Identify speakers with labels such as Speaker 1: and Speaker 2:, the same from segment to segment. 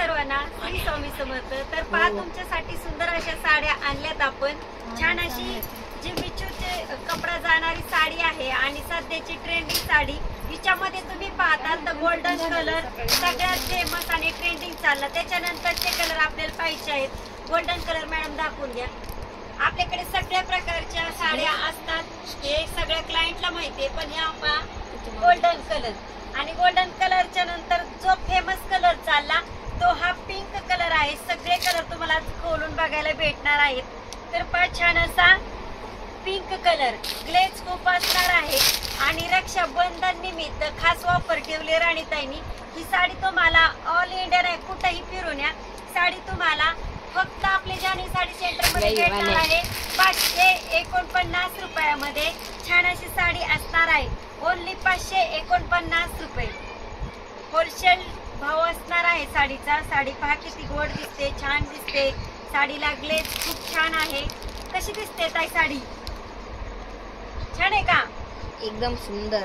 Speaker 1: सर्वांना, श्री स्वामी समर्थ। तर पहा तुमच्यासाठी सुंदर अशा साड्या आणल्यात आपण। छान अशी जी मिचूचे कपडा जाणारी साडी आहे आणि सध्याची ट्रेंडिंग साडी। हिच्यामध्ये तुम्ही पाहताल तर गोल्डन कलर सगळ्यात फेमस आणि ट्रेंडिंग चालला। त्याच्यानंतरचे कलर आपल्याला पाहिजे आहेत। गोल्डन कलर मॅडम दाखवून द्या। आपल्याकडे सगळ्या प्रकारच्या साड्या असतात, हे सगळ्या क्लायंटला माहिती आहे। पण या पहा गोल्डन कलर, आणि गोल्डन कलरच्या नंतर जो फेमस कलर चालला तो हा पिंक कलर आहे। सगळे कलर तुम्हाला खोलून बघायला भेटणार आहेत। तर पहा छान असा पिंक कलर ग्लेज खूप असणार आहे आणि रक्षाबंधन निमित्त खास ऑफर ठेवली राणीताईंनी। ही साडी तुम्हाला ऑल इंडिया नाही कुठेही फिरून या, साडी तुम्हाला फक्त आपले जानी साडी सेंटर मध्ये भेटणार आहे 549 रुपयामध्ये। छान अशी साडी असणार आहे, ओनली 549 रुपये होलसेल भाव असणार आहे साडीचा। साडी पहा किती गोड दिसते, छान दिसते, साडीला ग्लेज खूप छान आहे। कशी दिसते ताई साडी? छान आहे का?
Speaker 2: एकदम सुंदर,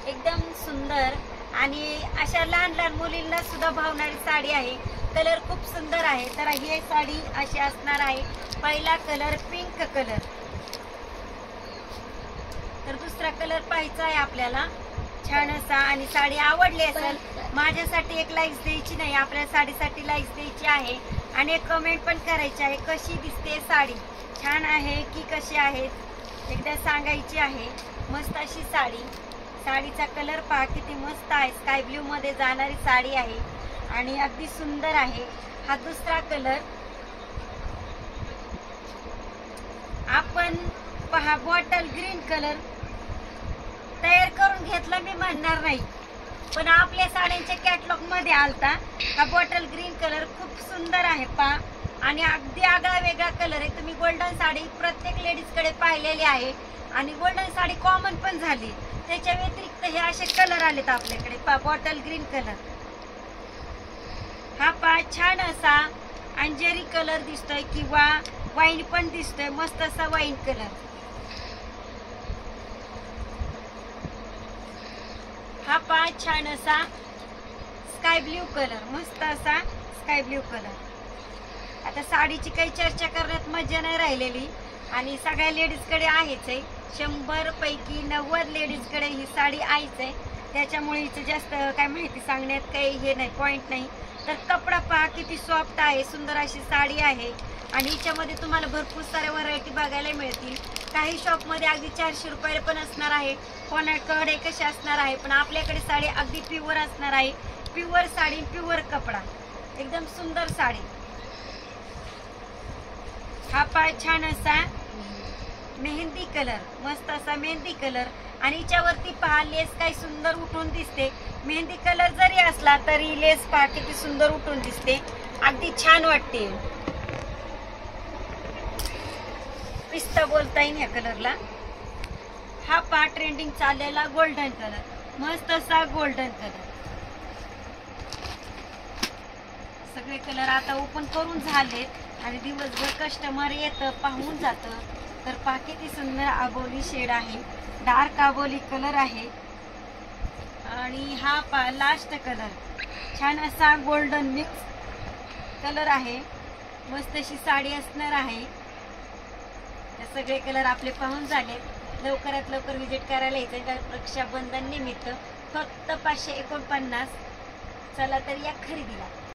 Speaker 1: एकदम सुंदर। आणि अशा लहान लहान मुलींना सुद्धा भावणारी साडी आहे। कलर खूप सुंदर आहे। तर ही साडी अशी असणार आहे। पहिला कलर पिंक कलर, तर दुसरा कलर पाहायचा आहे आपल्याला छान असा। आणि साडी आवडली असेल, माझ्यासाठी एक लाईक्स द्यायची नाही, आपल्या साडीसाठी लाईक्स द्यायची आहे आणि एक कमेंट पण करायची आहे कशी दिसते साडी, छान आहे की कशी आहे एकदा सांगायची आहे। मस्त अशी साडी, साडीचा कलर पहा किती मस्त आहे, स्काय ब्ल्यू मध्ये जाणारी साडी आहे आणि अगदी सुंदर आहे। हा दुसरा कलर आपण पहा बॉटल ग्रीन कलर तयार करून घेतला मी म्हणणार नाही, पण आपल्या साड्यांच्या कॅटलॉग मध्ये आलता हा बॉटल ग्रीन कलर खूप सुंदर आहे पहा आणि अगदी आगळा वेगळा कलर आहे। तुम्ही गोल्डन साडी प्रत्येक लेडीज कडे पाहिलेली आहे आणि गोल्डन साडी कॉमन पण झाली, त्याच्या व्यतिरिक्त हे असे कलर आलेत आपल्याकडे पहा बॉटल ग्रीन कलर। हा पहा छान असा अंजेरी कलर दिसतोय किंवा वाईन पण दिसतोय, मस्त असा वाईन कलर। हा पहा छान असा स्काय ब्ल्यू कलर, मस्त असा स्काय ब्ल्यू कलर। आता साडीची काही चर्चा करण्यात मजा नाही राहिलेली आणि सगळ्या लेडीज कडे आहेच आहे, 100 पैकी 90 लेडीज कडे ही साडी आहेच आहे, त्याच्यामुळे हिचं जास्त काय माहिती सांगण्यात काही हे नाही, पॉइंट नाही। तर कपडा पहा किती सॉफ्ट आहे, सुंदर अशी साडी आहे आणि हिच्यामध्ये तुम्हाला भरपूर सारे व्हरायटी बघायला मिळतील। काही शॉप मध्ये अगदी 400 रुपये पण असणार आहे, कोणाकडे कशी असणार आहे, पण आपल्याकडे साडी अगदी प्युअर असणार आहे। प्युअर साडी, प्युअर कपडा, एकदम सुंदर साडी। हा पहा छान असा मेहंदी कलर, मस्त असा मेहंदी कलर आणि हिच्यावरती पहा लेस काय सुंदर उठून दिसते। मेहंदी कलर जरी असला तरी लेस पहा किती सुंदर उठून दिसते, अगदी छान वाटते। पिस्ता बोलता येईल या कलरला। हा पहा ट्रेंडिंग चाललेला गोल्डन कलर, मस्त असा गोल्डन कलर। सगळे कलर आता ओपन करून झालेत आणि दिवसभर कस्टमर येतं पाहून जातं। तर पहा किती सुंदर आबोली शेड आहे, डार्क आबोली कलर आहे आणि हा पहा लास्ट कलर छान असा गोल्डन मिक्स कलर आहे, मस्त अशी साडी असणार आहे। सगळे कलर आपले पाहून झाले, लवकरात लवकर विजिट करायला यायचं रक्षाबंधन निमित्त फक्त 549। चला तर या खरेदीला।